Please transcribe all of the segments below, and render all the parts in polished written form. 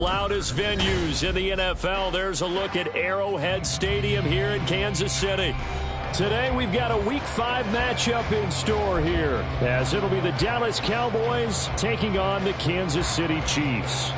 Loudest venues in the NFL. There's a look at Arrowhead Stadium here in Kansas City. Today we've got a Week 5 matchup in store here, as it'll be the Dallas Cowboys taking on the Kansas City Chiefs.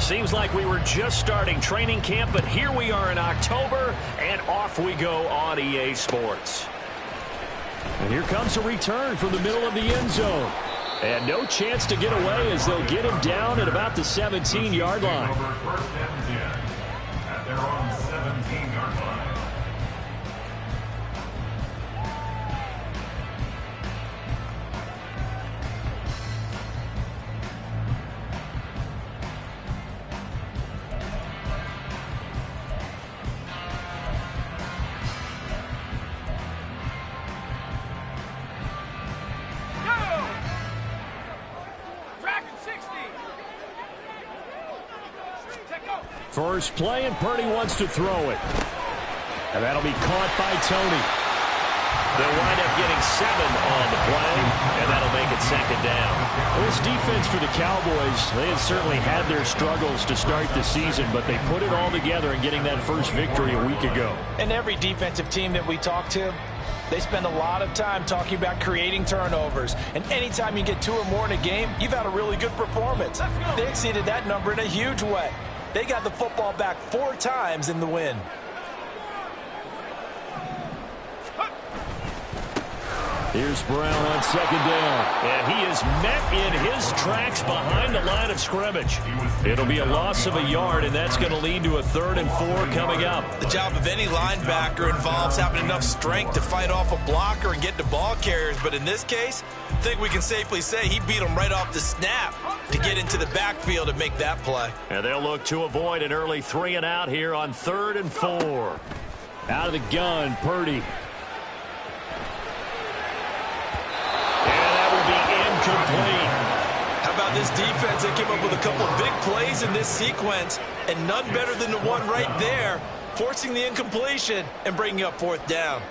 Seems like we were just starting training camp, but here we are in October, and off we go on EA Sports. And here comes a return from the middle of the end zone. And no chance to get away as they'll get him down at about the 17-yard line. First and 10 at their own 17-yard line. First play, and Purdy wants to throw it. And that'll be caught by Tony. They'll wind up getting 7 on the play, and that'll make it second down. Well, this defense for the Cowboys, they had certainly had their struggles to start the season, but they put it all together in getting that first victory a week ago. And every defensive team that we talk to, they spend a lot of time talking about creating turnovers. And anytime you get 2 or more in a game, you've had a really good performance. They exceeded that number in a huge way. They got the football back 4 times in the win. Here's Brown on second down. And he is met in his tracks behind the line of scrimmage. It'll be a loss of a yard, and that's going to lead to a 3rd and 4 coming up. The job of any linebacker involves having enough strength to fight off a blocker and get to ball carriers. But in this case, I think we can safely say he beat him right off the snap to get into the backfield and make that play. And they'll look to avoid an early 3 and out here on 3rd and 4. Out of the gun, Purdy. Incomplete. How about this defense? They came up with a couple of big plays in this sequence, and none better than the one right there, forcing the incompletion and bringing up 4th down.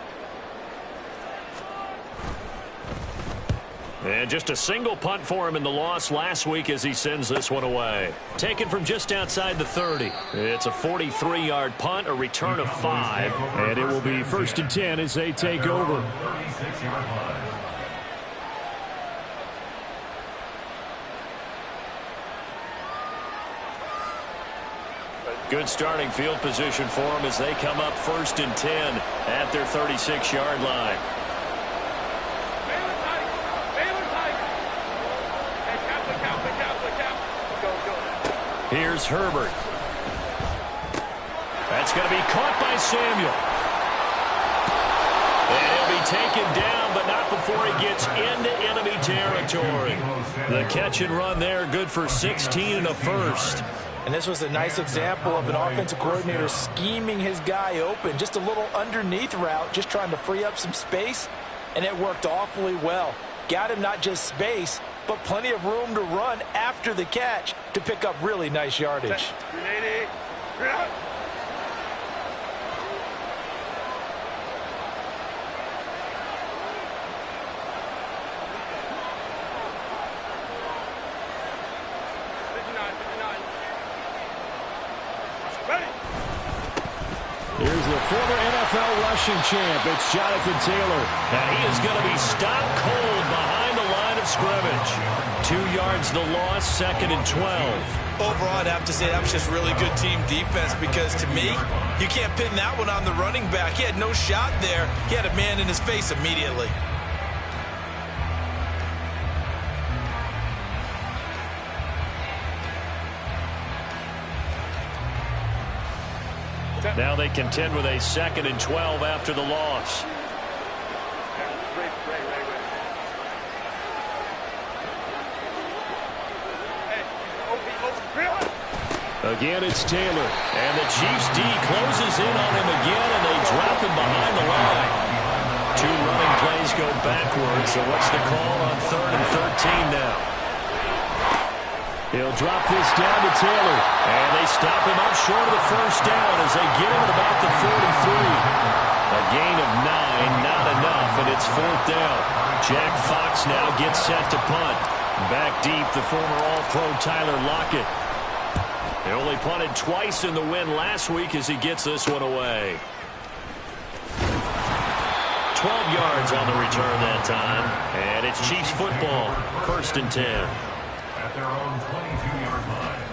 And just a single punt for him in the loss last week as he sends this one away. Taken from just outside the 30. It's a 43-yard punt, a return of 5, and it will be 1st and 10 as they take over. 36-yard line. Good starting field position for them as they come up 1st and 10 at their 36-yard line. Here's Herbert. That's going to be caught by Samuel. And he'll be taken down, but not before he gets into enemy territory. The catch and run there, good for 16 and a first. And this was a nice example of an offensive coordinator scheming his guy open. Just a little underneath route, just trying to free up some space, and it worked awfully well. Got him not just space, but plenty of room to run after the catch to pick up really nice yardage. Here's the former NFL rushing champ. It's Jonathan Taylor. And he is going to be stopped cold behind the line of scrimmage. 2 yards the loss, 2nd and 12. Overall, I'd have to say that was just really good team defense because, to me, you can't pin that one on the running back. He had no shot there. He had a man in his face immediately. Now they contend with a 2nd and 12 after the loss. Again, it's Taylor. And the Chiefs D closes in on him again, and they drop him behind the line. 2 running plays go backwards, so what's the call on 3rd and 13 now? He'll drop this down to Taylor. And they stop him up short of the first down as they get him at about the 43. A gain of 9, not enough, and it's 4th down. Jack Fox now gets set to punt. Back deep, the former All-Pro Tyler Lockett. He only punted twice in the win last week as he gets this one away. 12 yards on the return that time. And it's Chiefs football, 1st and 10. At their own 22-yard line.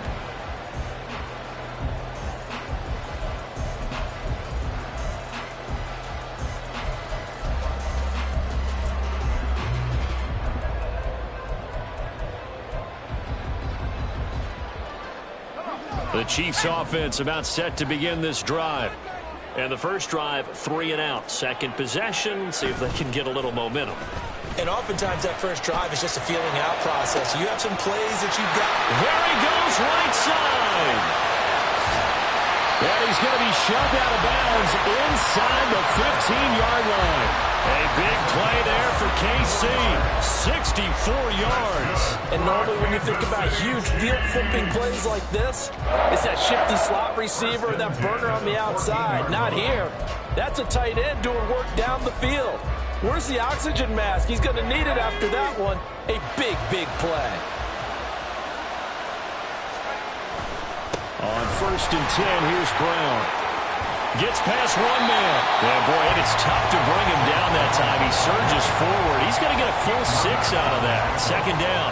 The Chiefs offense about set to begin this drive. And the first drive, 3 and out. Second possession, see if they can get a little momentum. And oftentimes that first drive is just a feeling out process. You have some plays that you've got. There he goes, right side. And he's going to be shoved out of bounds inside the 15-yard line. A big play there for KC. 64 yards. And normally when you think about huge field-flipping plays like this, it's that shifty slot receiver, that burner on the outside. Not here. That's a tight end doing work down the field. Where's the oxygen mask? He's going to need it after that one. A big, big play. On 1st and 10, here's Brown. Gets past one man. Yeah, boy, and it's tough to bring him down that time. He surges forward. He's going to get a full 6 out of that. 2nd down.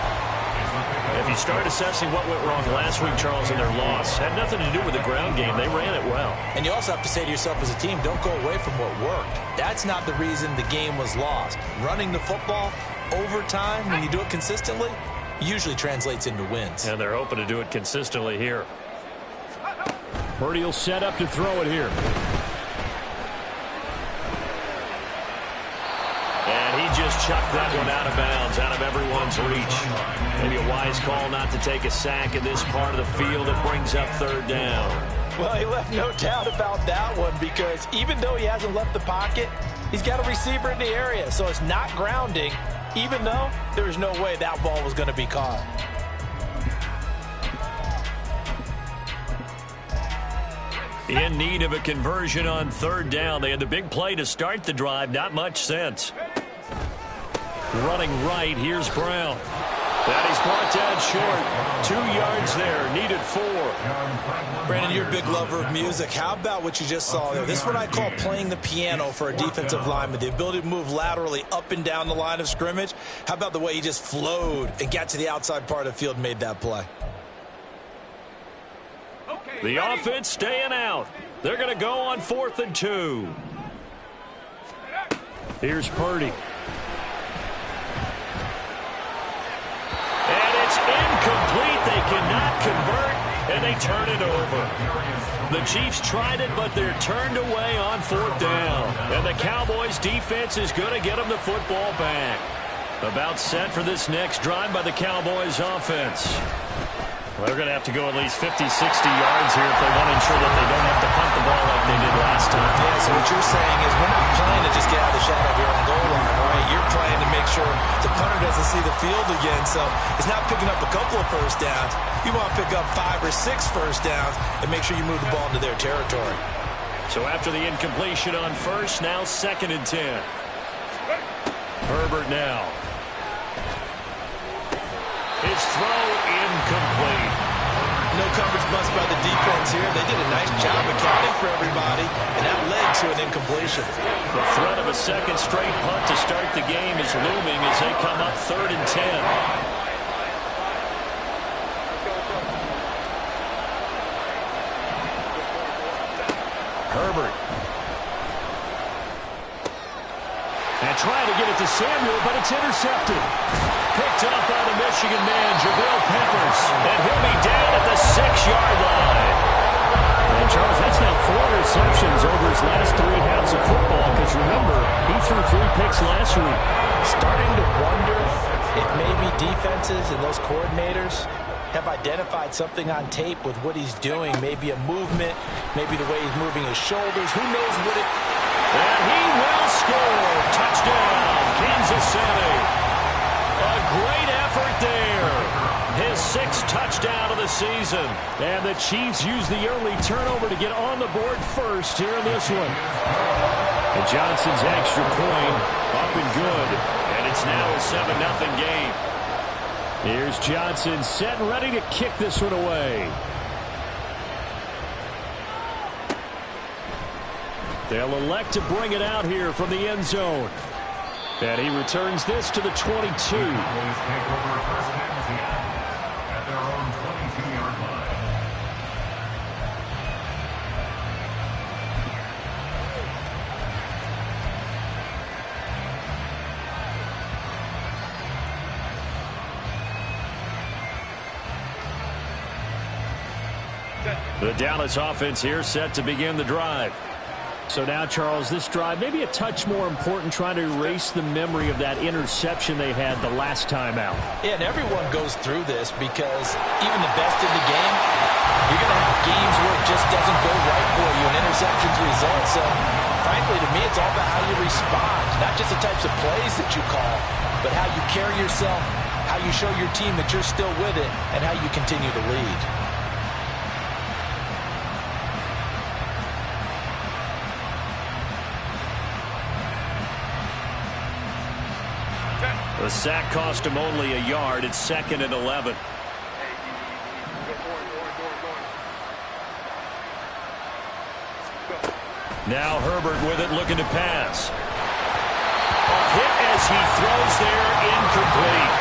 If you start assessing what went wrong last week, Charles, in their loss, had nothing to do with the ground game. They ran it well. And you also have to say to yourself as a team, don't go away from what worked. That's not the reason the game was lost. Running the football over time, when you do it consistently, usually translates into wins. And they're hoping to do it consistently here. Purdy will set up to throw it here. And he just chucked that one out of bounds, out of everyone's reach. Maybe a wise call not to take a sack in this part of the field. It brings up 3rd down. Well, he left no doubt about that one because even though he hasn't left the pocket, he's got a receiver in the area. So it's not grounding, even though there's no way that ball was going to be caught. In need of a conversion on 3rd down. They had the big play to start the drive. Not much sense. Running right, here's Brown. That he's brought down short. 2 yards there, needed 4. Brandon, you're a big lover of music. How about what you just saw there? This is what I call playing the piano for a defensive lineman. The ability to move laterally up and down the line of scrimmage. How about the way he just flowed and got to the outside part of the field and made that play? The offense staying out. They're going to go on 4th and 2. Here's Purdy. And it's incomplete. They cannot convert, and they turn it over. The Chiefs tried it, but they're turned away on 4th down. And the Cowboys defense is going to get them the football back. About set for this next drive by the Cowboys offense. They're going to have to go at least 50, 60 yards here if they want to ensure that they don't have to punt the ball like they did last time. Yeah, so what you're saying is we're not playing to just get out of the shadow of your own goal line, right? You're playing to make sure the punter doesn't see the field again. So it's not picking up a couple of first downs. You want to pick up 5 or 6 first downs and make sure you move the ball into their territory. So after the incompletion on 1st, now 2nd and 10. Herbert now. His throw incomplete. No coverage bust by the defense here. They did a nice job accounting for everybody, and that led to an incompletion. The threat of a second straight punt to start the game is looming as they come up 3rd and 10. Herbert. And trying to get it to Samuel, but it's intercepted. Picked up by the Michigan man, Jabril Peppers. And he'll be down at the 6-yard line. And Charles, that's now 4 interceptions over his last 3 halves of football. Because remember, he threw 3 picks last week. Starting to wonder if maybe defenses and those coordinators have identified something on tape with what he's doing. Maybe a movement, maybe the way he's moving his shoulders. Who knows what it... And he will score. Touchdown, Kansas City. A great effort there. His 6th touchdown of the season. And the Chiefs use the early turnover to get on the board first here in this one. And Johnson's extra point up and good. And it's now a 7-0 game. Here's Johnson set and ready to kick this one away. They'll elect to bring it out here from the end zone. And he returns this to the 22. At their own 22-yard line. The Dallas offense here set to begin the drive. So now, Charles, this drive maybe a touch more important, trying to erase the memory of that interception they had the last time out. Yeah, and everyone goes through this because even the best in the game, you're going to have games where it just doesn't go right for you and interceptions result. So, frankly, to me, it's all about how you respond, not just the types of plays that you call, but how you carry yourself, how you show your team that you're still with it, and how you continue to lead. The sack cost him only a yard. It's 2nd and 11. Now Herbert with it, looking to pass. A hit as he throws there, incomplete.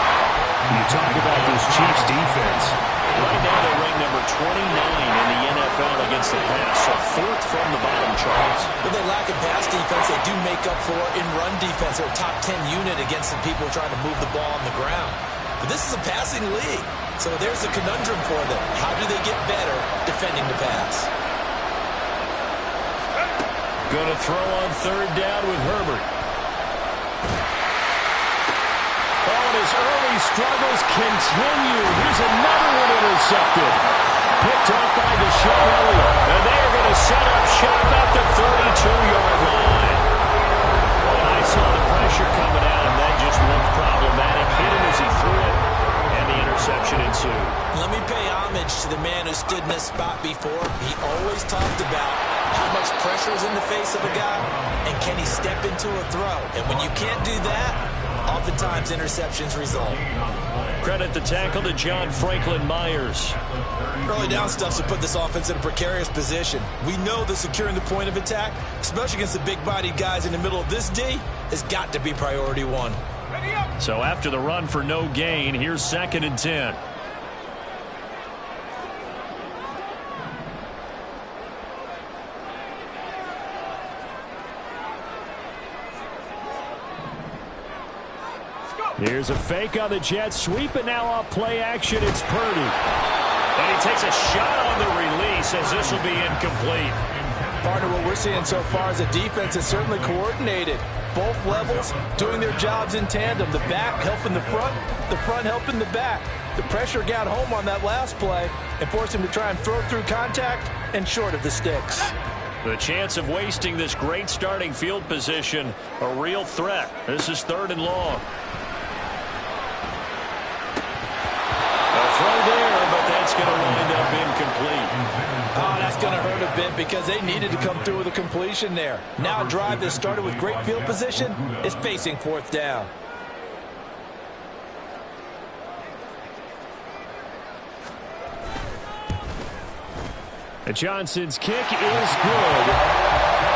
You talk about this Chiefs defense. Right now they're ranked number 29 in the NFL against the pass, so 4th from the bottom, Charles. With their lack of pass defense, they do make up for in run defense. They're a top 10 unit against the people trying to move the ball on the ground. But this is a passing league, so there's a conundrum for them. How do they get better defending the pass? Going to throw on 3rd down with Herbert. Oh, and his early struggles continue. Here's another one intercepted. Picked up by Deshaun Elliott. And they are going to set up shop at the 32-yard line. And I saw the pressure coming out, and that just looked problematic. Hit him as he threw it, and the interception ensued. Let me pay homage to the man who stood in this spot before. He always talked about how much pressure is in the face of a guy, and can he step into a throw. And when you can't do that, oftentimes interceptions result. Credit the tackle to John Franklin Myers. Early down stuff to put this offense in a precarious position. We know that securing the point of attack, especially against the big-bodied guys in the middle of this D, has got to be priority 1. So after the run for no gain, here's 2nd and 10. Here's a fake on the jet sweep, and now off play action, it's Purdy. And he takes a shot on the release as this will be incomplete. Part of what we're seeing so far as a defense is certainly coordinated. Both levels doing their jobs in tandem. The back helping the front helping the back. The pressure got home on that last play and forced him to try and throw through contact and short of the sticks. The chance of wasting this great starting field position, a real threat. This is 3rd and long. Throw there, but that's going to wind up incomplete. Oh, that's going to hurt a bit because they needed to come through with a completion there. Now a drive that started with great field position is facing 4th down. And Johnson's kick is good.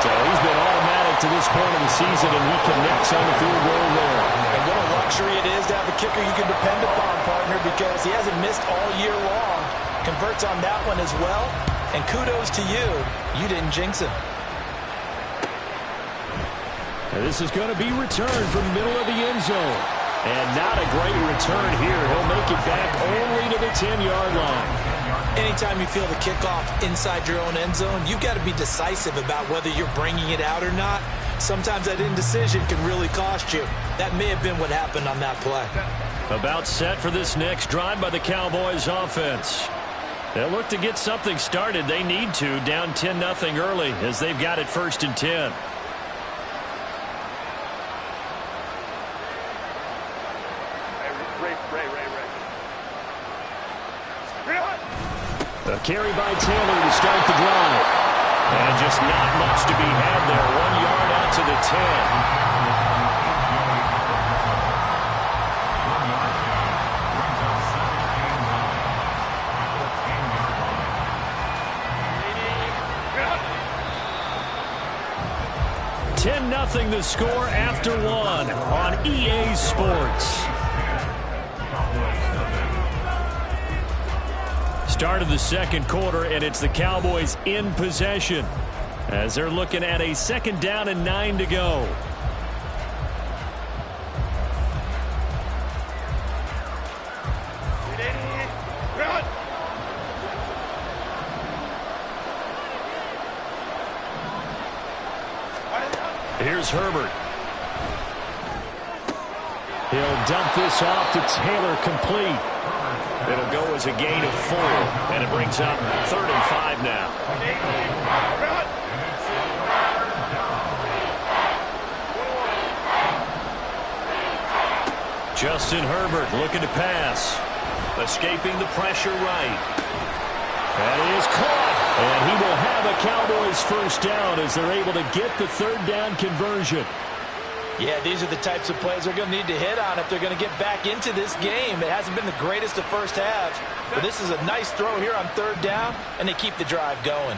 So he's been automatic to this point of the season, and he connects on the field goal there. And what a luxury it is to have a kicker you can depend upon, partner, because he hasn't missed all year long. Converts on that one as well. And kudos to you. You didn't jinx him. And this is going to be returned from the middle of the end zone. And not a great return here. He'll make it back only to the 10-yard line. Anytime you feel the kickoff inside your own end zone, you've got to be decisive about whether you're bringing it out or not. Sometimes that indecision can really cost you. That may have been what happened on that play. About set for this next drive by the Cowboys offense. They'll look to get something started. They need to, down 10-0 early as they've got it 1st and 10. A carry by Taylor to start the drive. And just not much to be had there. 1 yard out to the 10. 10-0 the score after 1 on EA Sports. Start of the second quarter, and it's the Cowboys in possession as they're looking at a 2nd down and 9 to go. Here's Herbert. He'll dump this off to Taylor, complete. It'll go as a gain of 4, and it brings up 3rd and 5 now. Justin Herbert looking to pass. Escaping the pressure right. That is caught, and he will have a Cowboys 1st down as they're able to get the 3rd down conversion. Yeah, these are the types of plays they're going to need to hit on if they're going to get back into this game. It hasn't been the greatest of first halves, but this is a nice throw here on 3rd down, and they keep the drive going.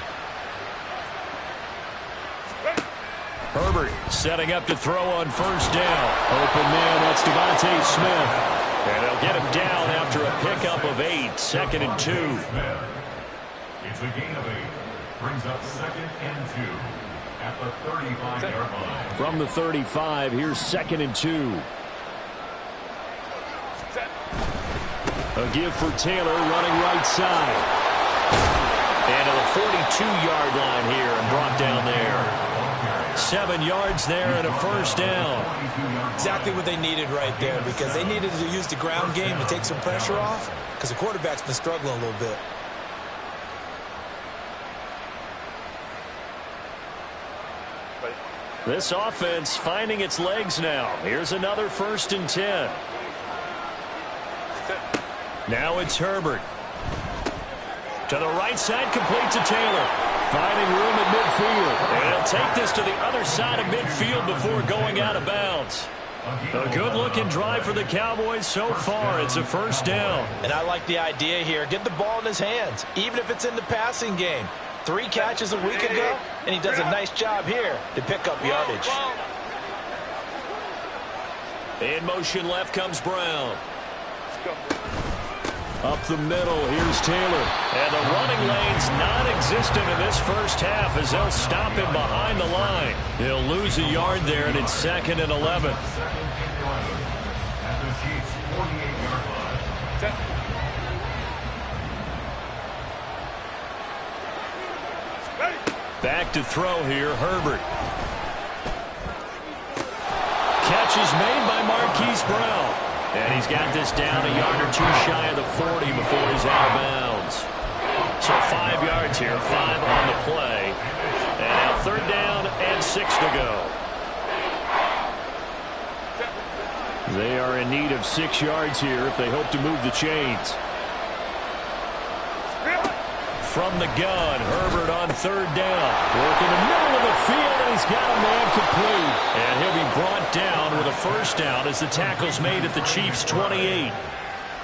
Herbert setting up to throw on 1st down. Open man, that's Devontae Smith. And they'll get him down after a pickup of 8, 2nd and 2. It's a gain of 8. Brings up 2nd and 2. At the 35-yard line. From the 35, here's 2nd and 2. A give for Taylor running right side. And to the 42-yard line here and brought down there. 7 yards there and a 1st down. Exactly what they needed right there, because they needed to use the ground game to take some pressure off, because the quarterback's been struggling a little bit. This offense finding its legs now. Here's another 1st and 10. Now it's Herbert. To the right side, complete to Taylor. Finding room at midfield. And he'll take this to the other side of midfield before going out of bounds. A good-looking drive for the Cowboys so far. It's a 1st down. And I like the idea here. Get the ball in his hands, even if it's in the passing game. 3 catches a week ago, and he does a nice job here to pick up yardage. In motion left comes Brown. Up the middle, here's Taylor. And the running lane's non-existent in this 1st half as they'll stop him behind the line. He'll lose a yard there, and it's 2nd and 11. At the Chiefs' 48-yard line. Back to throw here, Herbert. Catch is made by Marquise Brown. And he's got this down a yard or 2 shy of the 40 before he's out of bounds. So 5 yards here, 5 on the play. And now 3rd down and 6 to go. They are in need of 6 yards here if they hope to move the chains. From the gun, Herbert on 3rd down. Working the middle of the field, and he's got a man complete. And he'll be brought down with a 1st down as the tackle's made at the Chiefs' 28.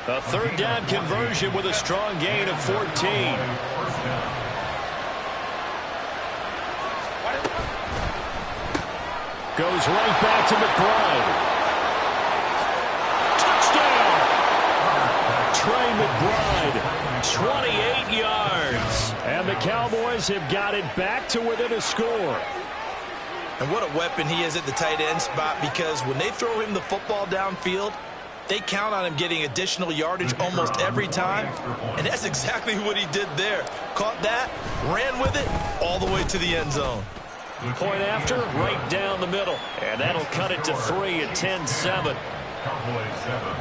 A 3rd down conversion with a strong gain of 14. Goes right back to McBride. Touchdown! Trey McBride, 28 yards. And the Cowboys have got it back to within a score. And what a weapon he is at the tight end spot, because when they throw him the football downfield, they count on him getting additional yardage almost every time. And that's exactly what he did there. Caught that, ran with it, all the way to the end zone. Point after, right down the middle. And that'll cut it to 3 at 10-7. Cowboys 7.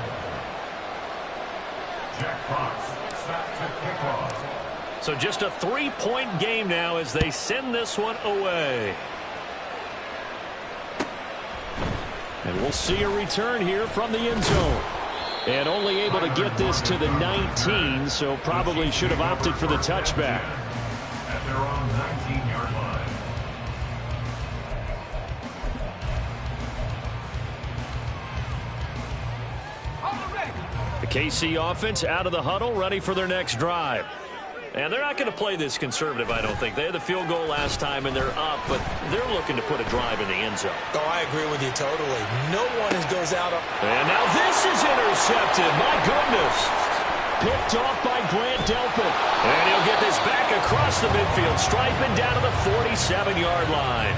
Jack Fox set to kick off. So just a 3-point game now as they send this one away. And we'll see a return here from the end zone. And only able to get this to the 19, so probably should have opted for the touchback. At their own 19-yard line. The KC offense out of the huddle, ready for their next drive. And they're not going to play this conservative, I don't think. They had the field goal last time, and they're up, but they're looking to put a drive in the end zone. Oh, I agree with you totally. No one goes out. And now this is intercepted. My goodness. Picked off by Grant Delpit. And he'll get this back across the midfield, striping down to the 47-yard line.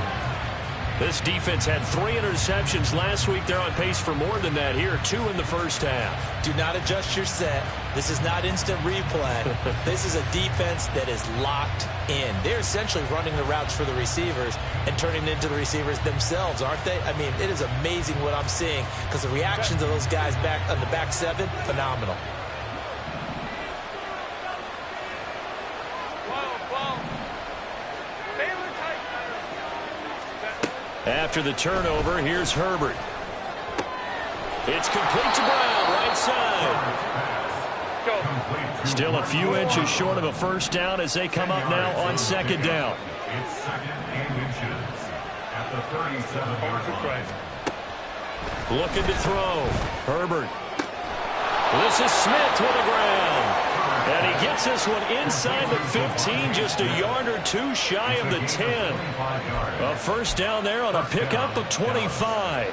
This defense had 3 interceptions last week. They're on pace for more than that here, 2 in the first half. Do not adjust your set. This is not instant replay. This is a defense that is locked in. They're essentially running the routes for the receivers and turning into the receivers themselves, aren't they? I mean, it is amazing what I'm seeing because the reactions of those guys back on the back 7, phenomenal. After the turnover, here's Herbert. It's complete to Brown, right side. Still a few inches short of a first down as they come up now on second down. It's second and inches at the 37-yard line. Looking to throw. Herbert. This is Smith with the ground. And he gets this one inside the 15, just a yard or 2 shy of the 10. A first down there on a pickup of 25.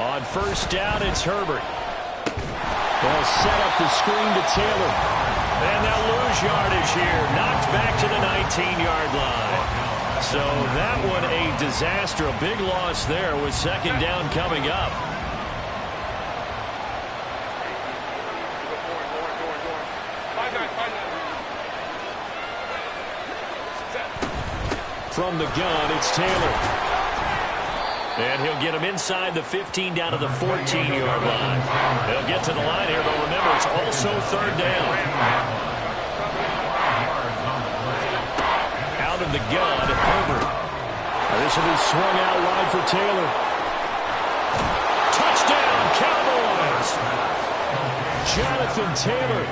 On first down, it's Herbert. They'll set up the screen to Taylor. And they'll lose yardage here. Knocked back to the 19-yard line. So that one a disaster. A big loss there with second down coming up. From the gun, it's Taylor. And he'll get him inside the 15 down to the 14-yard line. They'll get to the line here, but remember, it's also third down. Out of the gun, Herbert. This will be swung out wide for Taylor. Touchdown, Cowboys! Jonathan Taylor,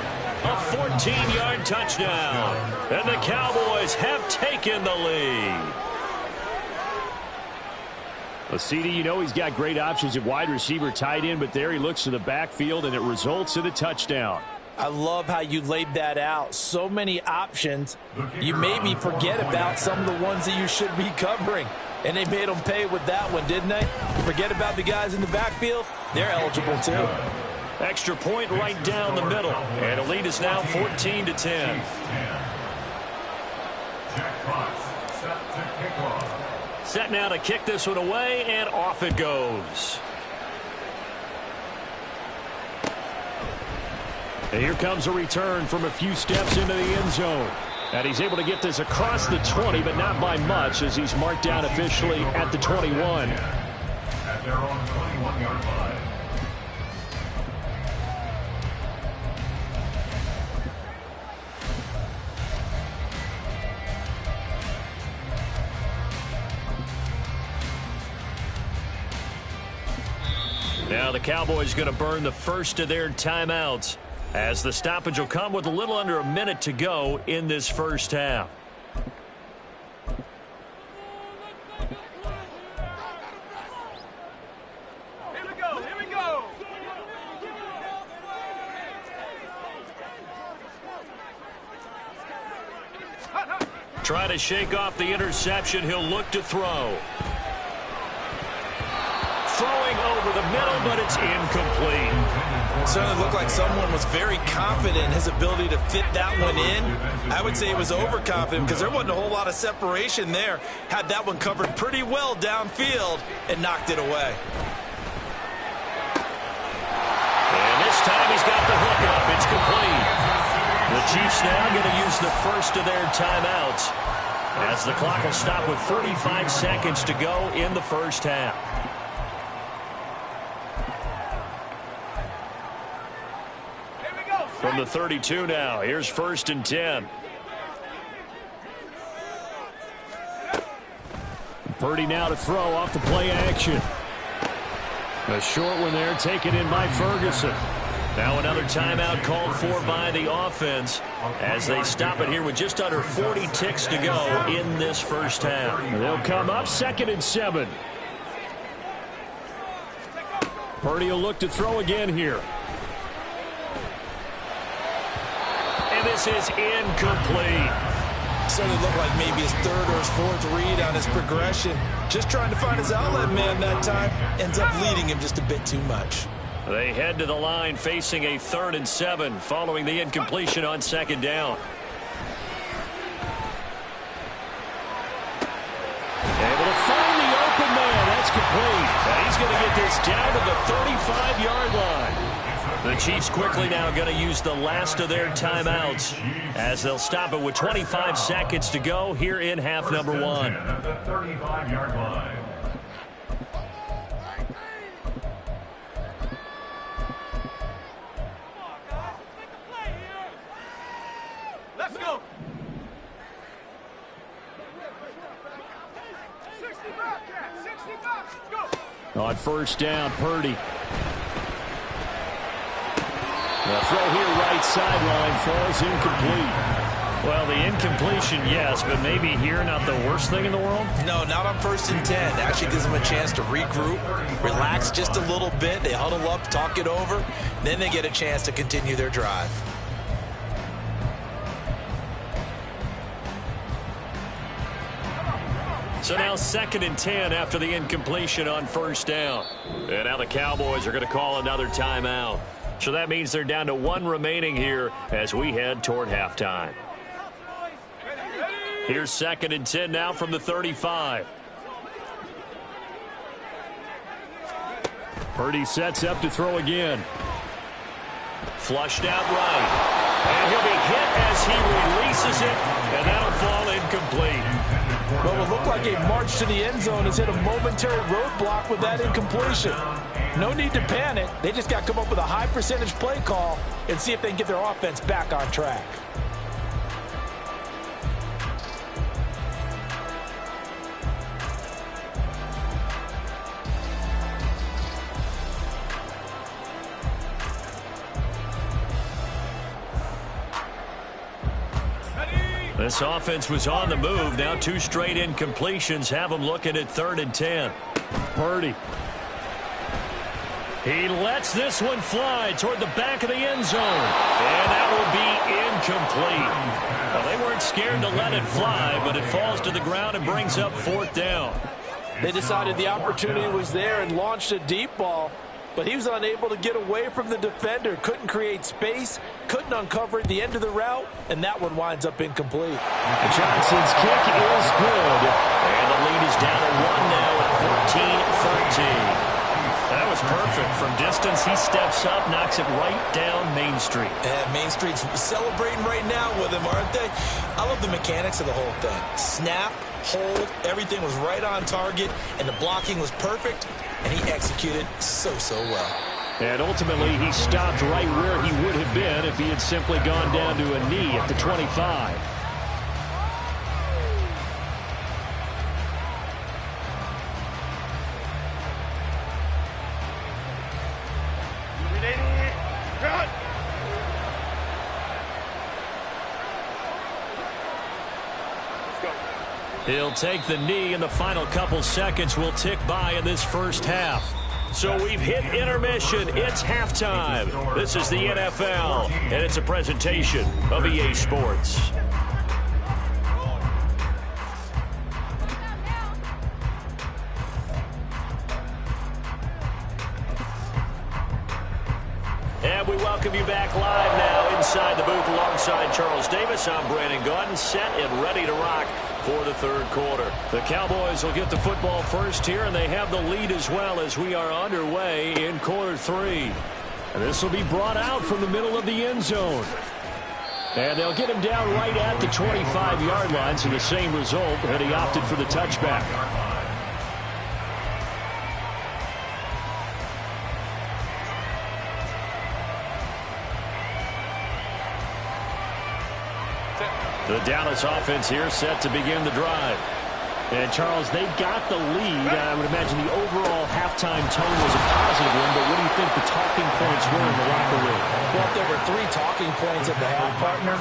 a 14-yard touchdown. And the Cowboys have taken the lead. Well, CD, you know he's got great options at wide receiver, tight end, but there he looks to the backfield, and it results in a touchdown. I love how you laid that out. So many options. You maybe forget about some of the ones that you should be covering. And they made them pay with that one, didn't they? Forget about the guys in the backfield. They're eligible, too. Extra point right down the middle. And the lead is now 14-10. Jack Fox set to kick off. Set now to kick this one away, and off it goes. And here comes a return from a few steps into the end zone. And he's able to get this across the 20, but not by much, as he's marked down officially at the 21. At their own 21-yard line. Now the Cowboys going to burn the first of their timeouts, as the stoppage will come with a little under a minute to go in this first half. Here we go, here we go. Try to shake off the interception. He'll look to throw. throwing over the middle, but it's incomplete. Certainly looked like someone was very confident in his ability to fit that one in. I would say he was overconfident because there wasn't a whole lot of separation there. Had that one covered pretty well downfield and knocked it away. And this time he's got the hook up. It's complete. The Chiefs now going to use the first of their timeouts as the clock will stop with 45 seconds to go in the first half. From the 32 now, here's 1st and 10. Purdy now to throw off the play action. A short one there, taken in by Ferguson. Now another timeout called for by the offense as they stop it here with just under 40 ticks to go in this first half. They'll come up 2nd and 7. Purdy will look to throw again here. And this is incomplete. Certainly looked like maybe his 3rd or his 4th read on his progression. Just trying to find his outlet man that time. Ends up leading him just a bit too much. They head to the line facing a 3rd and 7 following the incompletion on 2nd down. Able to find the open man. That's complete. And he's going to get this down to the 35-yard line. The Chiefs quickly now going to use the last of their timeouts as they'll stop it with 25 seconds to go here in half number 1. At the 35-yard line. Let's go. 60 Bobcats, 60 Bobcats, go. On 1st down, Purdy. The throw here right sideline falls incomplete. Well, the incompletion, yes, but maybe here not the worst thing in the world? No, not on 1st and 10. Actually gives them a chance to regroup, relax just a little bit. They huddle up, talk it over. Then they get a chance to continue their drive. So now 2nd and 10 after the incompletion on 1st down. And now the Cowboys are going to call another timeout. So that means they're down to 1 remaining here as we head toward halftime. Here's 2nd and 10 now from the 35. Purdy sets up to throw again. Flushed out right. And he'll be hit as he releases it, and that'll fall incomplete. Well, it looked like a march to the end zone has hit a momentary roadblock with that incompletion. No need to panic. They just got to come up with a high percentage play call and see if they can get their offense back on track. This offense was on the move. Now 2 straight incompletions have them looking at 3rd and 10. Purdy. He lets this one fly toward the back of the end zone. And that will be incomplete. Well, they weren't scared to let it fly, but it falls to the ground and brings up 4th down. They decided the opportunity was there and launched a deep ball, but he was unable to get away from the defender. Couldn't create space, couldn't uncover at the end of the route, and that one winds up incomplete. Johnson's kick is good. And the lead is down to 1 now at 14-13. That was perfect. From distance, he steps up, knocks it right down Main Street. And Main Street's celebrating right now with him, aren't they? I love the mechanics of the whole thing. Snap, hold, everything was right on target, and the blocking was perfect, and he executed so well. And ultimately, he stopped right where he would have been if he had simply gone down to a knee at the 25. He'll take the knee, and the final couple seconds will tick by in this first half. So we've hit intermission. It's halftime. This is the NFL, and it's a presentation of EA Sports. And we welcome you back live now inside the booth alongside Charles Davis. I'm Brandon Gaudin, set and ready to rock for the third quarter. The Cowboys will get the football first here, and they have the lead as well as we are underway in quarter three. And this will be brought out from the middle of the end zone. And they'll get him down right at the 25-yard line, so the same result, and he opted for the touchback. The Dallas offense here set to begin the drive. And, Charles, they've got the lead. I would imagine the overall halftime tone was a positive one, but what do you think the talking points were in the locker room? Well, if there were 3 talking points at the half, partner,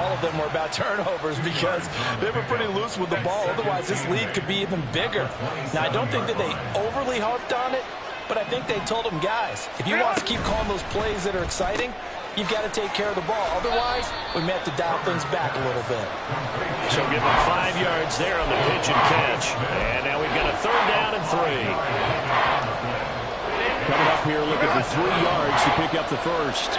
all of them were about turnovers because they were pretty loose with the ball. Otherwise, this lead could be even bigger. Now, I don't think that they overly harped on it, but I think they told them, guys, if you want to keep calling those plays that are exciting, you've got to take care of the ball. Otherwise, we may have to dial things back a little bit. So give them 5 yards there on the pitch and catch. And now we've got a 3rd down and 3. Coming up here looking for 3 yards to pick up the first.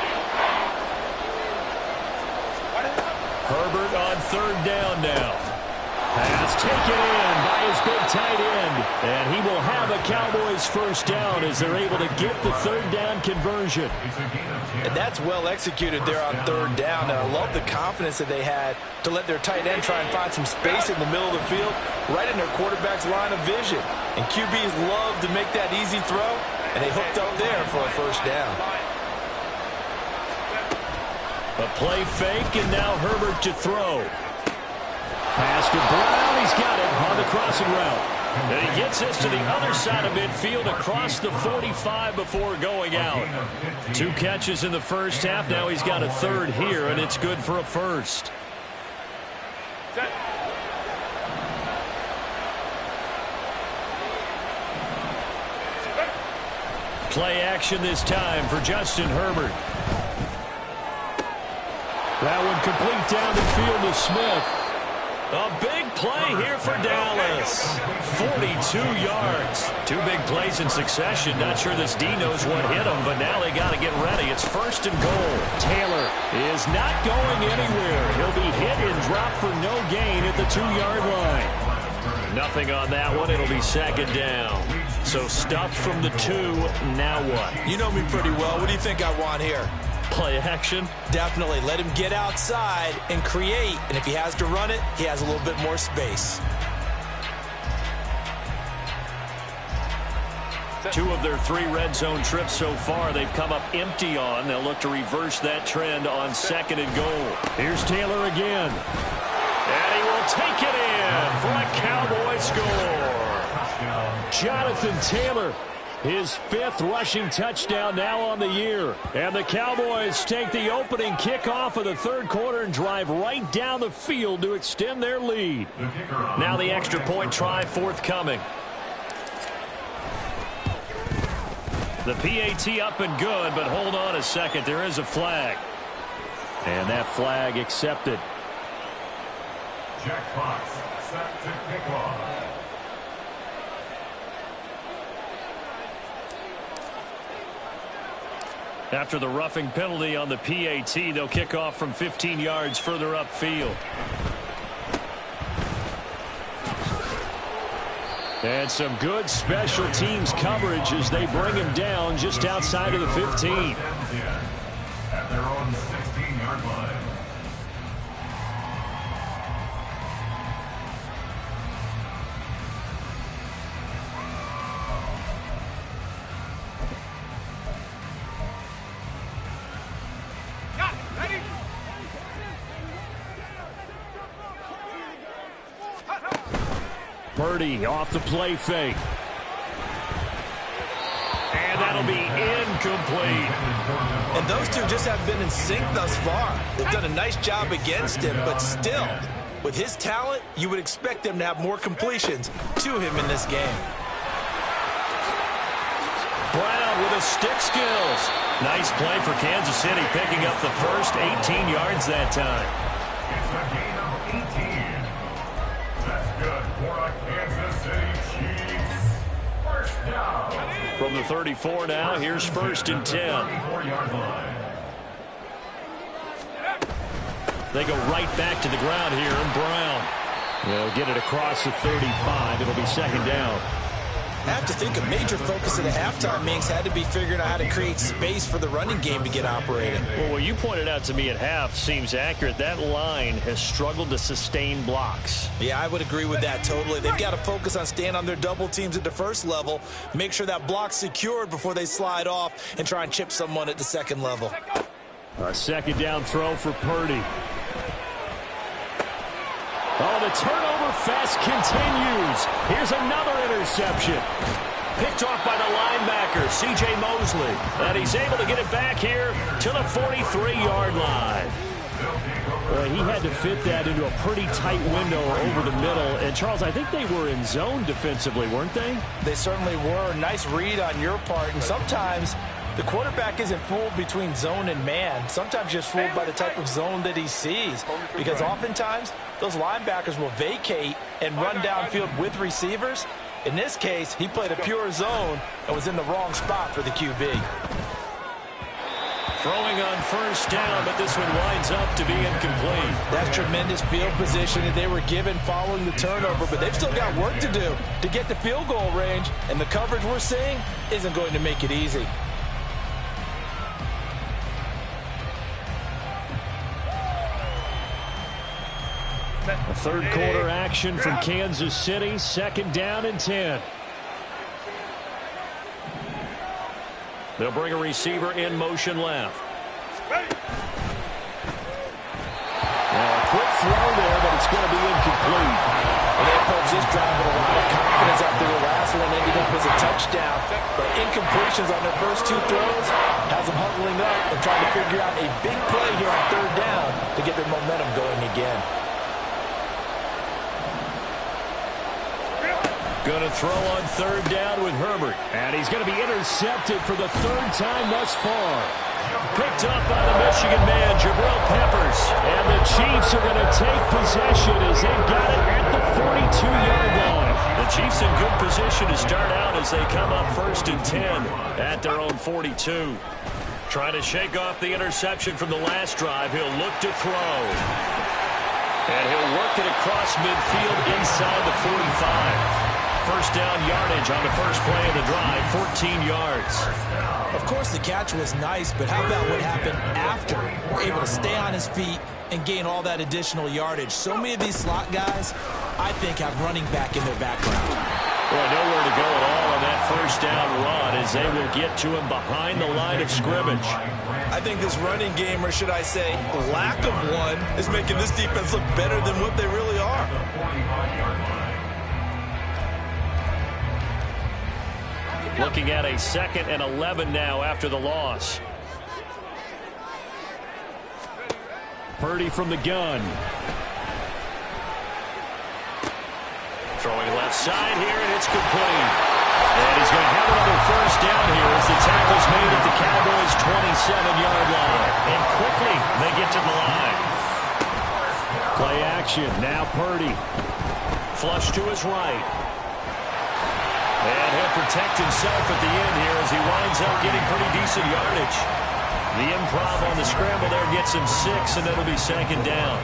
Herbert on 3rd down now. Pass taken in by his big tight end. And he will have a Cowboys first down as they're able to get the 3rd down conversion. And that's well executed there on 3rd down. And I love the confidence that they had to let their tight end try and find some space in the middle of the field, right in their quarterback's line of vision. And QBs love to make that easy throw, and they hooked up there for a first down. A play fake, and now Herbert to throw. Pass to Brown. He's got it on the crossing route. And he gets this to the other side of midfield across the 45 before going out. 2 catches in the first half. Now he's got a 3rd here, and it's good for a first. Play action this time for Justin Herbert. That one complete down the field to Smith. A big play here for Dallas. 42 yards. 2 big plays in succession. Not sure this D knows what hit him, but now they got to get ready. It's 1st and goal. Taylor is not going anywhere. He'll be hit and dropped for no gain at the 2-yard line. Nothing on that one. It'll be 2nd down. So stuffed from the 2. Now what? You know me pretty well. What do you think I want here? Play action? Definitely. Let him get outside and create. And if he has to run it, he has a little bit more space. 2 of their 3 red zone trips so far they've come up empty on. They'll look to reverse that trend on 2nd and goal. Here's Taylor again. And he will take it in for a Cowboy score. Jonathan Taylor. His 5th rushing touchdown now on the year. And the Cowboys take the opening kickoff of the 3rd quarter and drive right down the field to extend their lead. Now the extra point try forthcoming. The PAT up and good, but hold on a second. There is a flag. And that flag accepted. Jack Fox set to kick off. After the roughing penalty on the PAT, they'll kick off from 15 yards further upfield. And some good special teams coverage as they bring him down just outside of the 15. At their own 16-yard line. Purdy off the play fake. And that'll be incomplete. And those two just haven't been in sync thus far. They've done a nice job against him, but still, with his talent, you would expect them to have more completions to him in this game. Brown with his stick skills. Nice play for Kansas City, picking up the first 18 yards that time. It's a gain of 18. That's good for a Kansas City Chiefs. First down. From the 34 now, here's 1st and 10. 34-yard line. They go right back to the ground here, and Brown will get it across the 35. It'll be 2nd down. I have to think a major focus of the halftime meetings had to be figuring out how to create space for the running game to get operating. Well, what you pointed out to me at half seems accurate. That line has struggled to sustain blocks. Yeah, I would agree with that totally. They've got to focus on staying on their double teams at the first level, make sure that block's secured before they slide off and try and chip someone at the second level. A 2nd down throw for Purdy. Oh, the turnover fest continues. Here's another interception. Picked off by the linebacker, C.J. Mosley. And he's able to get it back here to the 43-yard line. He had to fit that into a pretty tight window over the middle. And, Charles, I think they were in zone defensively, weren't they? They certainly were. Nice read on your part. And sometimes the quarterback isn't fooled between zone and man. Sometimes just fooled by the type of zone that he sees. Because oftentimes, those linebackers will vacate and run downfield with receivers. In this case, he played a pure zone and was in the wrong spot for the QB. Throwing on 1st down, but this one winds up to be incomplete. That's tremendous field position that they were given following the turnover, but they've still got work to do to get the field goal range, and the coverage we're seeing isn't going to make it easy. A 3rd quarter action from Kansas City, 2nd down and 10. They'll bring a receiver in motion left. Now a quick throw there, but it's going to be incomplete. And they approached this drive with a lot of confidence after the last one ended up as a touchdown. But incompletions on their first 2 throws has them huddling up and trying to figure out a big play here on 3rd down to get their momentum going again. Going to throw on 3rd down with Herbert. And he's going to be intercepted for the 3rd time thus far. Picked up by the Michigan man, Jabril Peppers. And the Chiefs are going to take possession as they've got it at the 42-yard line. The Chiefs in good position to start out as they come up 1st and 10 at their own 42. Trying to shake off the interception from the last drive. He'll look to throw. And he'll work it across midfield inside the 45. 1st down yardage on the first play of the drive, 14 yards. Of course, the catch was nice, but how about what happened after? We're able to stay on his feet and gain all that additional yardage. So many of these slot guys, I think, have running back in their background. Well, nowhere to go at all on that 1st down run as they will get to him behind the line of scrimmage. I think this running game, or should I say lack of one, is making this defense look better than what they really are. Looking at a 2nd and 11 now after the loss. Purdy from the gun. Throwing left side here, and it's complete. And he's going to have another 1st down here as the tackle's made at the Cowboys' 27-yard line. And quickly, they get to the line. Play action, now Purdy. Flush to his right. And he'll protect himself at the end here as he winds up getting pretty decent yardage. The improv on the scramble there gets him 6, and it'll be 2nd down.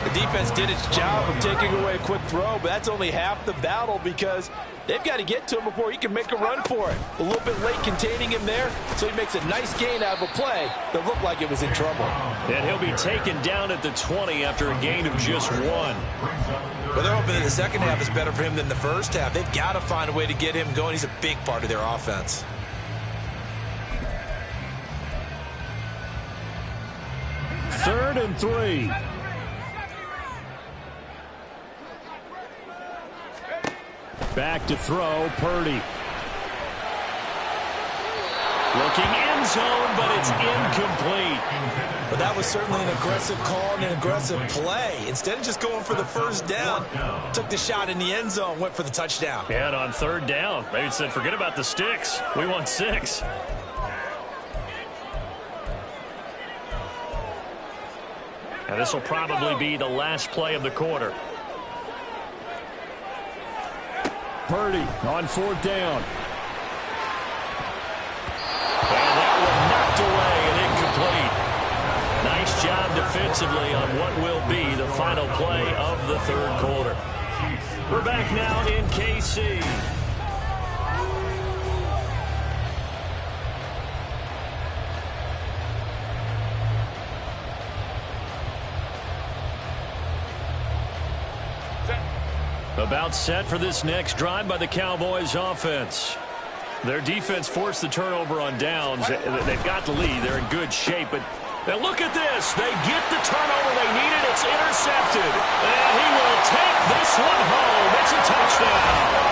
The defense did its job of taking away a quick throw, but that's only half the battle because they've got to get to him before he can make a run for it. A little bit late containing him there, so he makes a nice gain out of a play that looked like it was in trouble. And he'll be taken down at the 20 after a gain of just 1. But they're hoping that the second half is better for him than the first half. They've got to find a way to get him going. He's a big part of their offense. Third and 3. Back to throw, Purdy. Looking end zone, but it's incomplete. But that was certainly an aggressive call and an aggressive play. Instead of just going for the 1st down, took the shot in the end zone, went for the touchdown. And on 3rd down, they said, forget about the sticks. We want 6. And this will probably be the last play of the quarter. Purdy on 4th down. offensively on what will be the final play of the third quarter. We're back now in KC. About set for this next drive by the Cowboys offense. Their defense forced the turnover on downs. They've got the lead. They're in good shape. But look at this. They get the turnover they needed. It's intercepted. And he will take this one home. It's a touchdown.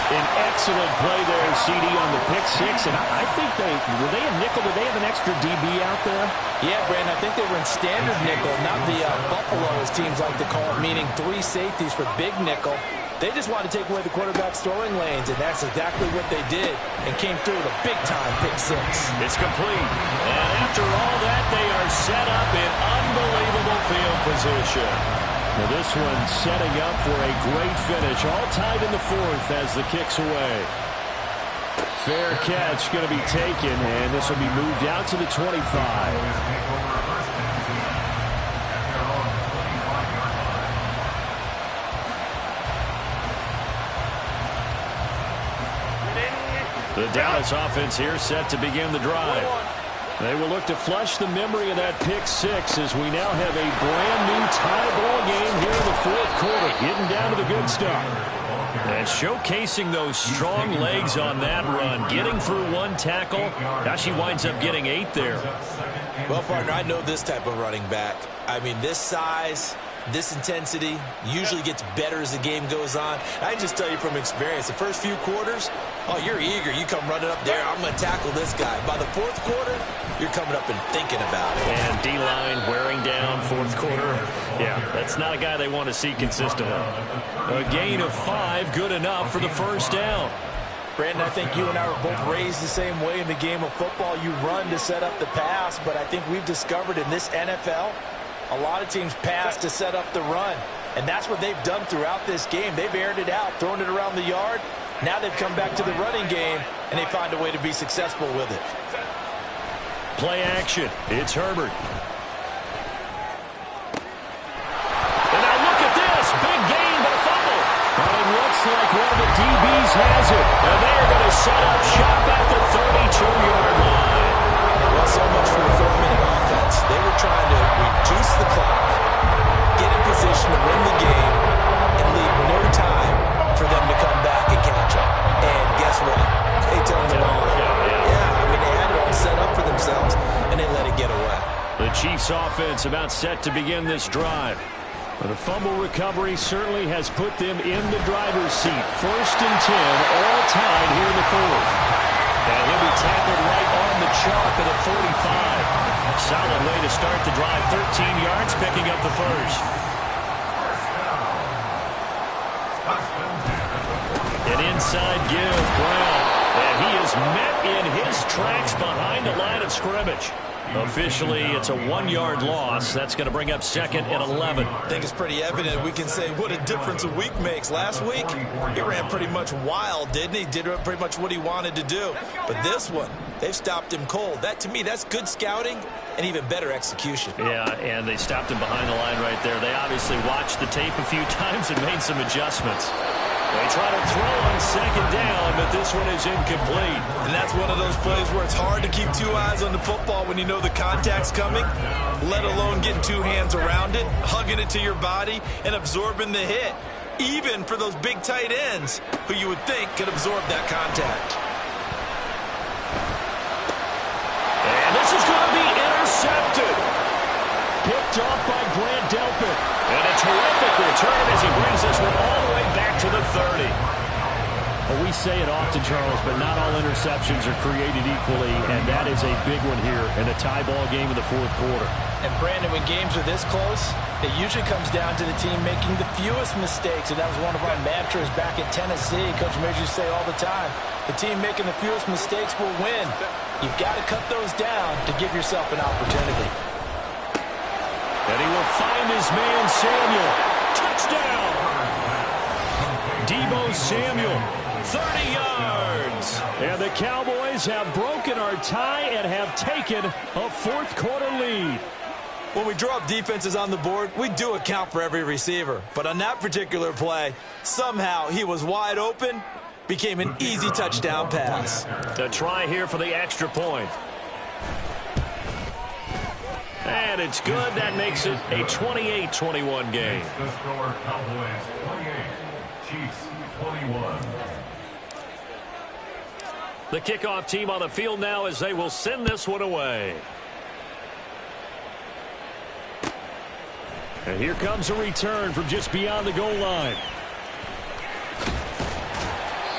An excellent play there, CD, on the pick six. And I think were they a nickel? Did they have an extra DB out there? Yeah, Brandon, I think they were in standard nickel, not the Buffalo, as teams like to call it, meaning 3 safeties for big nickel. They just wanted to take away the quarterback's throwing lanes, and that's exactly what they did, and came through with a big-time pick six. It's complete. And after all that, they are set up in unbelievable field position. Now this one setting up for a great finish, all tied in the fourth as the kick's away. Fair catch going to be taken, and this will be moved out to the 25. The Dallas offense here set to begin the drive. They will look to flush the memory of that pick six as we now have a brand new tie ball game here in the fourth quarter, getting down to the good stuff. And showcasing those strong legs on that run, getting through one tackle. Now she winds up getting 8 there. Well, partner, I know this type of running back. I mean, this size, this intensity usually gets better as the game goes on. I can just tell you from experience, the first few quarters, oh, you're eager. You come running up there, I'm going to tackle this guy. By the fourth quarter, you're coming up and thinking about it. And D-line wearing down fourth quarter. Yeah, that's not a guy they want to see consistently. A gain of 5, good enough for the first down. Brandon, I think you and I were both raised the same way in the game of football. You run to set up the pass, but I think we've discovered in this NFL, a lot of teams pass to set up the run. And that's what they've done throughout this game. They've aired it out, thrown it around the yard. Now they've come back to the running game, and they find a way to be successful with it. Play action. It's Herbert. And now look at this. Big gain, but a fumble. Well, it looks like one of the DBs has it. And they are going to set up shop at the 32-yard line. Well, so much for the 4-minute offense. They were trying to reduce the clock, get in position to win the game, and leave no time for them to come back and catch up. And guess what? They turned the ball over. Yeah, I mean, they had it all set up for themselves, and they let it get away. The Chiefs offense about set to begin this drive. But a fumble recovery certainly has put them in the driver's seat. 1st and 10, all tied here in the fourth. And he'll be tackled right on the chalk of the 45. Solid way to start the drive. 13 yards, picking up the first. An inside give, Brown. And he is met in his tracks behind the line of scrimmage. Officially, it's a 1-yard loss. That's going to bring up 2nd and 11. I think it's pretty evident. We can say what a difference a week makes. Last week, he ran pretty much wild, didn't he? Did pretty much what he wanted to do. But this one, they've stopped him cold. That, to me, that's good scouting and even better execution. Yeah, and they stopped him behind the line right there. They obviously watched the tape a few times and made some adjustments. They try to throw on 2nd down, but this one is incomplete. And that's one of those plays where it's hard to keep 2 eyes on the football when you know the contact's coming, let alone getting 2 hands around it, hugging it to your body, and absorbing the hit, even for those big tight ends who you would think could absorb that contact. And this is going to be intercepted. Picked off by Grant Delpit. And a terrific return as he brings this one all the way back to the 30. Well, we say it often, Charles, but not all interceptions are created equally, and that is a big one here in a tie ball game in the fourth quarter. And, Brandon, when games are this close, it usually comes down to the team making the fewest mistakes, and that was one of our mantras back at Tennessee. Coach Major used to say all the time, the team making the fewest mistakes will win. You've got to cut those down to give yourself an opportunity. And he will find his man, Samuel. Touchdown! Deebo Samuel. 30 yards. And the Cowboys have broken our tie and have taken a fourth-quarter lead. When we draw up defenses on the board, we do account for every receiver. But on that particular play, somehow he was wide open, became an easy touchdown pass. A try here for the extra point. And it's good. That makes it a 28-21 game. The score, Cowboys 28, Chiefs 21. The kickoff team on the field now as they will send this one away. And here comes a return from just beyond the goal line.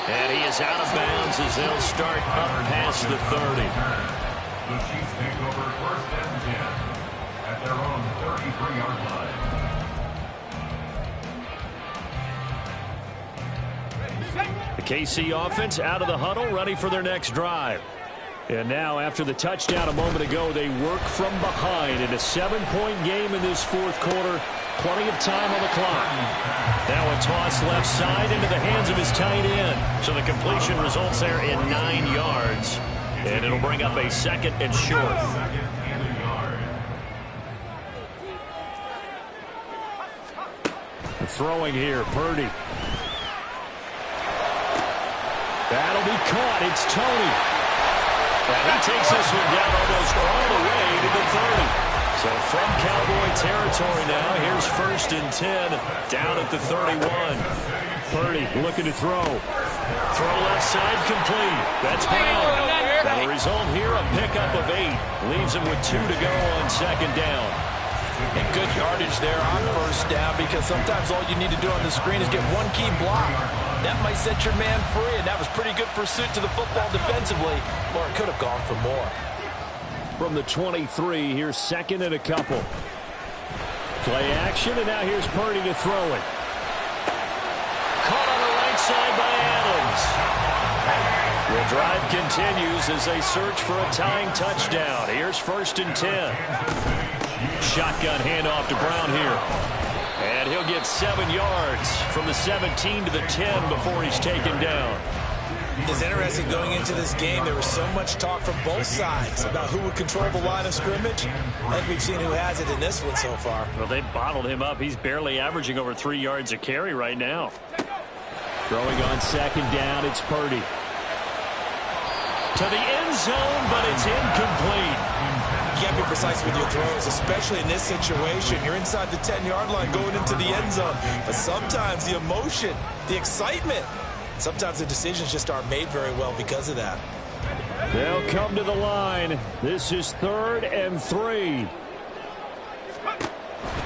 And he is out of bounds as they'll start up past the 30. The Chiefs take over first and 10 at their own 33-yard line. The KC offense out of the huddle, ready for their next drive. And now, after the touchdown a moment ago, they work from behind in a 7-point game in this fourth quarter. Plenty of time on the clock. Now a toss left side into the hands of his tight end. So the completion results there in 9 yards. And it'll bring up a second and short. Second and a yard. Throwing here, Purdy. That'll be caught. It's Tony. And he takes this one down almost all the way to the 30. So from Cowboy territory now, here's first and 10 down at the 31. Purdy looking to throw. Throw left side complete. That's Brown. And the result here, a pickup of 8. Leaves him with 2 to go on second down. And good yardage there on first down, because sometimes all you need to do on the screen is get one key block. That might set your man free, and that was pretty good pursuit to the football defensively, or it could have gone for more. From the 23, here's second and a couple. Play action, and now here's Purdy to throw it. Caught on the right side by Adams. The drive continues as they search for a tying touchdown. Here's first and 10. Shotgun handoff to Brown here. And he'll get 7 yards from the 17 to the 10 before he's taken down. It's interesting going into this game. There was so much talk from both sides about who would control the line of scrimmage. I think we've seen who has it in this one so far. Well, they bottled him up. He's barely averaging over 3 yards a carry right now. Throwing on second down, it's Purdy. To the end zone, but it's incomplete. You can't be precise with your throws, especially in this situation. You're inside the 10-yard line going into the end zone. But sometimes the emotion, the excitement, sometimes the decisions just aren't made very well because of that. They'll come to the line. This is 3rd and 3.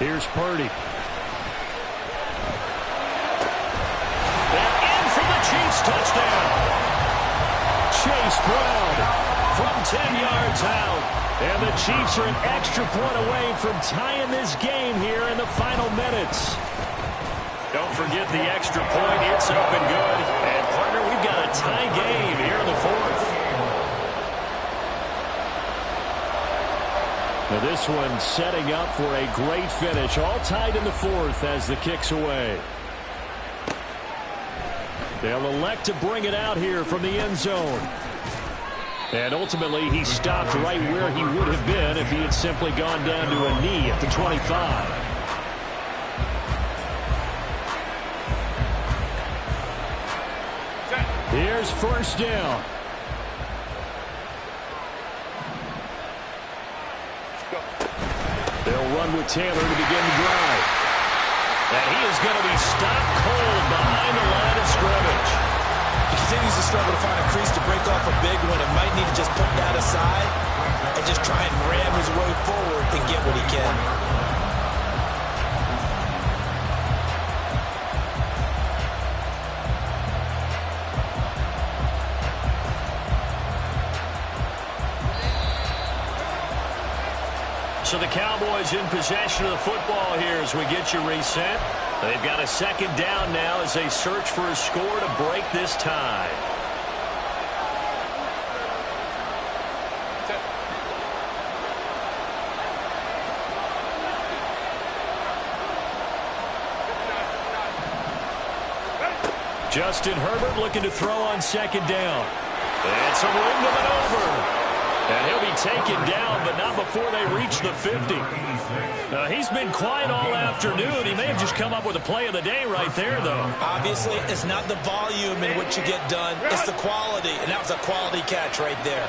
Here's Purdy. And in for the Chiefs touchdown. Chase Brown from 10 yards out. And the Chiefs are an extra point away from tying this game here in the final minutes. Don't forget the extra point. It's up and good. And, partner, we've got a tie game here in the 4th. Now this one setting up for a great finish. All tied in the 4th as the kick's away. They'll elect to bring it out here from the end zone. And ultimately, he stopped right where he would have been if he had simply gone down to a knee at the 25. Here's first down. They'll run with Taylor to begin the drive. And he is going to be stopped cold behind the line of scrimmage. He continues to struggle to find a crease to break off a big one. It might need to just put that aside and just try and ram his way forward and get what he can. So the Cowboys in possession of the football here as we get you reset. They've got a second down now as they search for a score to break this tie. Justin Herbert looking to throw on second down. And some room to maneuver. And he'll be taken down, but not before they reach the 50. He's been quiet all afternoon. He may have just come up with a play of the day right there, though. Obviously, it's not the volume in which you get done. It's the quality, and that was a quality catch right there.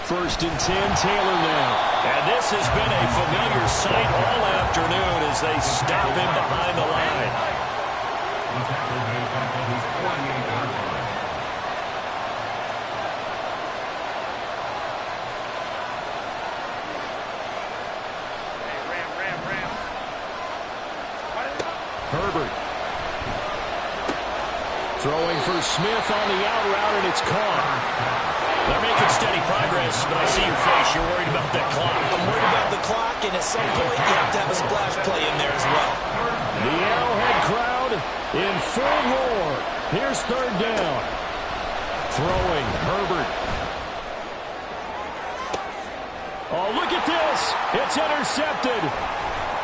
First and 10, Taylor now. And this has been a familiar sight all afternoon as they stop him behind the line. The tackle made back on his 48-yard line. Herbert. Throwing for Smith on the out route, and it's caught. They're making steady progress, but I see your face. You're worried about that clock. I'm worried about the clock, and at some point, you have to have a splash play in there as well. The Arrowhead crowd in full roar. Here's third down. Throwing, Herbert. Oh, look at this. It's intercepted.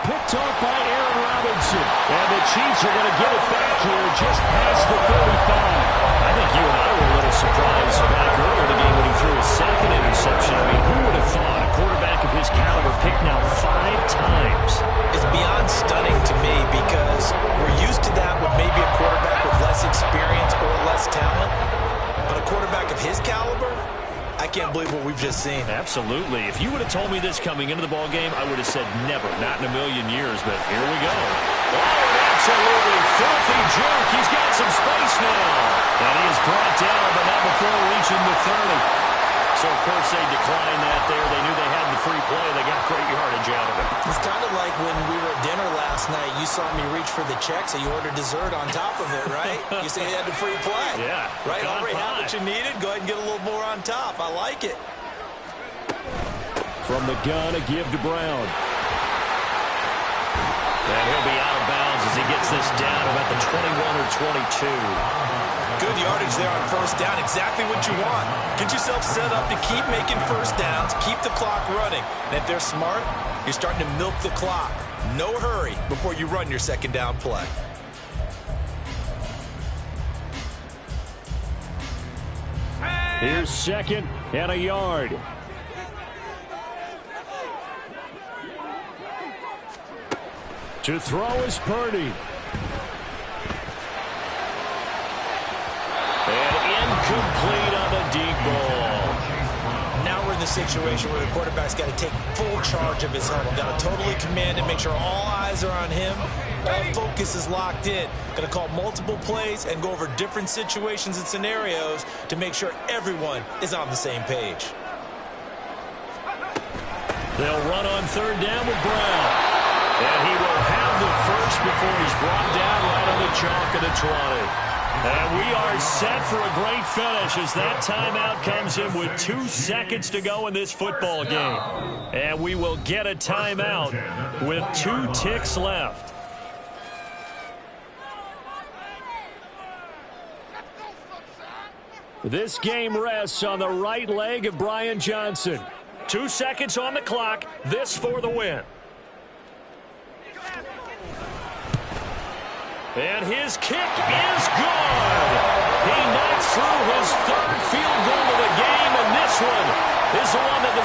Picked off by Aaron Robinson. And the Chiefs are going to get it back here just past the 35. I think you and I were a little surprised back earlier in the game when he threw his second interception. I mean, who would have thought a quarterback of his caliber picked now 5 times? It's beyond stunning to me because we're used to that with maybe a quarterback with less experience or less talent. But a quarterback of his caliber, I can't believe what we've just seen. Absolutely. If you would have told me this coming into the ball game, I would have said never, not in a million years, but here we go. Oh, an absolutely filthy jerk. He's got some space now. And he is brought down, but not before reaching the 30. So, of course, they declined that there. They knew they had the free play. They got great yardage out of it. It's kind of like when we were at dinner last night. You saw me reach for the check, so you ordered dessert on top of it, right? You say you had the free play. Yeah. Right? God Already had pie. what you needed. Go ahead and get a little more on top. I like it. From the gun, a give to Brown. And he'll be out of bounds as he gets this down about the 21 or 22. Good yardage there on first down. Exactly what you want. Get yourself set up to keep making first downs, keep the clock running. And if they're smart, you're starting to milk the clock. No hurry before you run your second down play. Here's second and a yard. To throw is Purdy. And incomplete on the deep ball. Now we're in the situation where the quarterback's got to take full charge of his huddle. Got to totally command it, make sure all eyes are on him. All focus is locked in. Going to call multiple plays and go over different situations and scenarios to make sure everyone is on the same page. They'll run on third down with Brown. And he will have the first before he's brought down right on the chalk of the 20. And we are set for a great finish as that timeout comes in with 2 seconds to go in this football game. And we will get a timeout with 2 ticks left. This game rests on the right leg of Brian Johnson. 2 seconds on the clock. This for the win. And his kick is good. He knocks through his 3rd field goal of the game, and this one is the one that the